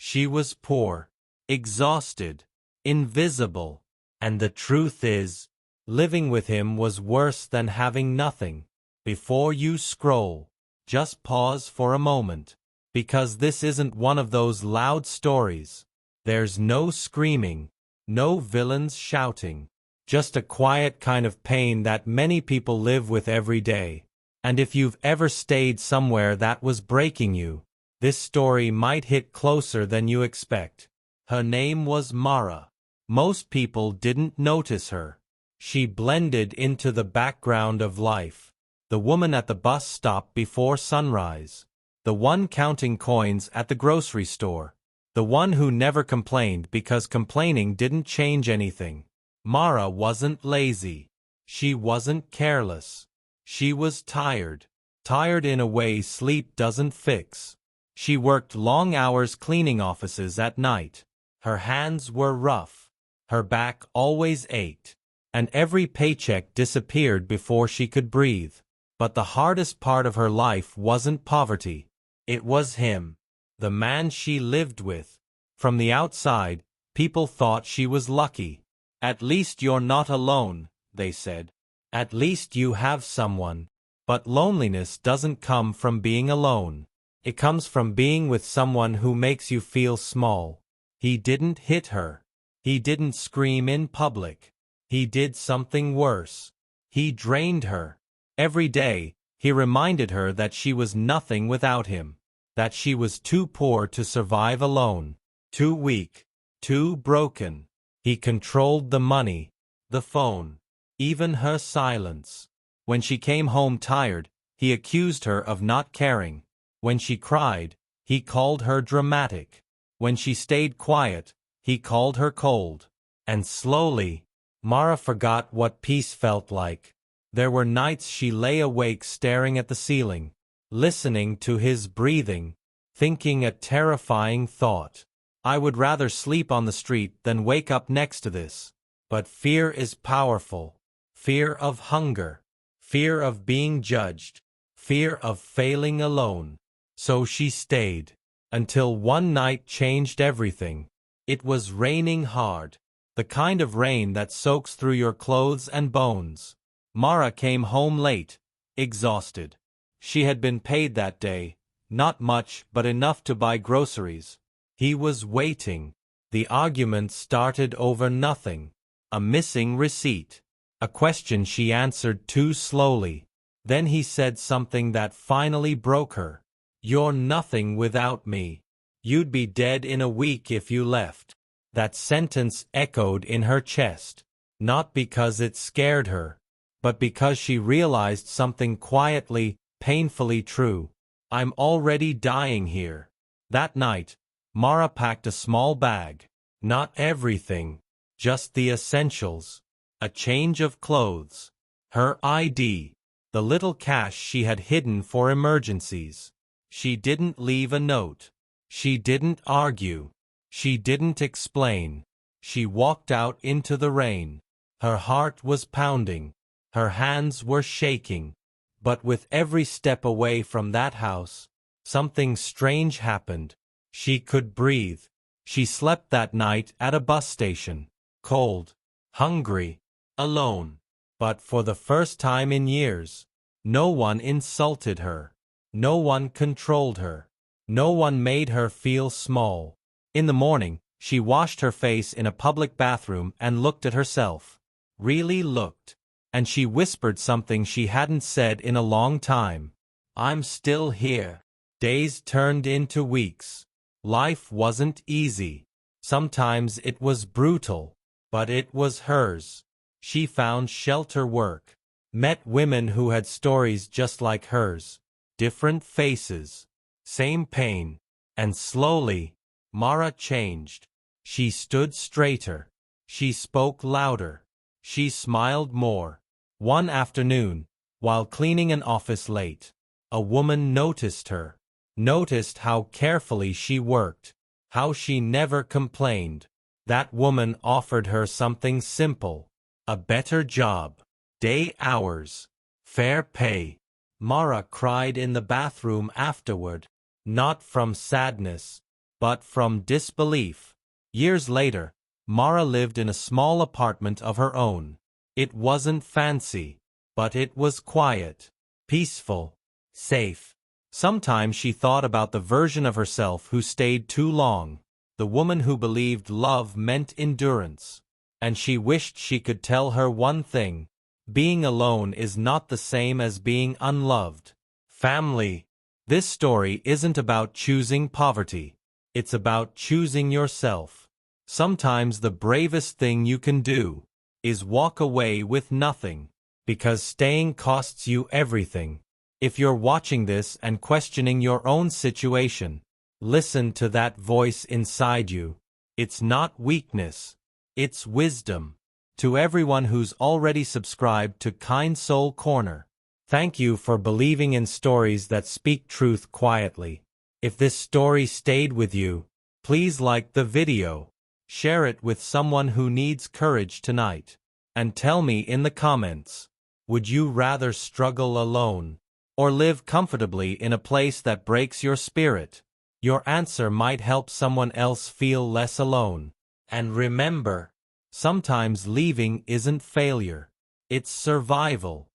She was poor, exhausted, invisible, and the truth is, living with him was worse than having nothing. Before you scroll, just pause for a moment, because this isn't one of those loud stories. There's no screaming, no villains shouting, just a quiet kind of pain that many people live with every day. And if you've ever stayed somewhere that was breaking you, this story might hit closer than you expect. Her name was Mara. Most people didn't notice her. She blended into the background of life. The woman at the bus stop before sunrise. The one counting coins at the grocery store. The one who never complained because complaining didn't change anything. Mara wasn't lazy. She wasn't careless. She was tired. Tired in a way sleep doesn't fix. She worked long hours cleaning offices at night. Her hands were rough. Her back always ached. And every paycheck disappeared before she could breathe. But the hardest part of her life wasn't poverty. It was him. The man she lived with. From the outside, people thought she was lucky. At least you're not alone, they said. At least you have someone. But loneliness doesn't come from being alone. It comes from being with someone who makes you feel small. He didn't hit her. He didn't scream in public. He did something worse. He drained her. Every day, he reminded her that she was nothing without him. That she was too poor to survive alone. Too weak. Too broken. He controlled the money, the phone, even her silence. When she came home tired, he accused her of not caring. When she cried, he called her dramatic. When she stayed quiet, he called her cold. And slowly, Mara forgot what peace felt like. There were nights she lay awake staring at the ceiling, listening to his breathing, thinking a terrifying thought. I would rather sleep on the street than wake up next to this. But fear is powerful. Fear of hunger. Fear of being judged. Fear of failing alone. So she stayed. Until one night changed everything. It was raining hard. The kind of rain that soaks through your clothes and bones. Mara came home late, exhausted. She had been paid that day. Not much, but enough to buy groceries. He was waiting. The argument started over nothing. A missing receipt. A question she answered too slowly. Then he said something that finally broke her. You're nothing without me. You'd be dead in a week if you left. That sentence echoed in her chest. Not because it scared her, but because she realized something quietly, painfully true. I'm already dying here. That night, Mara packed a small bag. Not everything, just the essentials. A change of clothes. Her ID. The little cash she had hidden for emergencies. She didn't leave a note. She didn't argue. She didn't explain. She walked out into the rain. Her heart was pounding. Her hands were shaking. But with every step away from that house, something strange happened. She could breathe. She slept that night at a bus station. Cold. Hungry. Alone. But for the first time in years, no one insulted her. No one controlled her. No one made her feel small. In the morning, she washed her face in a public bathroom and looked at herself. Really looked. And she whispered something she hadn't said in a long time. I'm still here. Days turned into weeks. Life wasn't easy. Sometimes it was brutal. But it was hers. She found shelter work. Met women who had stories just like hers. Different faces. Same pain. And slowly, Mara changed. She stood straighter. She spoke louder. She smiled more. One afternoon, while cleaning an office late, a woman noticed her. Noticed how carefully she worked. How she never complained. That woman offered her something simple. A better job. Day hours. Fair pay. Mara cried in the bathroom afterward. Not from sadness. but from disbelief. Years later, Mara lived in a small apartment of her own. It wasn't fancy, but it was quiet, peaceful, safe. Sometimes she thought about the version of herself who stayed too long, the woman who believed love meant endurance. And she wished she could tell her one thing: being alone is not the same as being unloved. Family. This story isn't about choosing poverty. It's about choosing yourself. Sometimes the bravest thing you can do is walk away with nothing, because staying costs you everything. If you're watching this and questioning your own situation, listen to that voice inside you. It's not weakness, it's wisdom. To everyone who's already subscribed to KindSoul Corner, thank you for believing in stories that speak truth quietly. If this story stayed with you, please like the video, share it with someone who needs courage tonight, and tell me in the comments, would you rather struggle alone or live comfortably in a place that breaks your spirit? Your answer might help someone else feel less alone. And remember, sometimes leaving isn't failure, it's survival.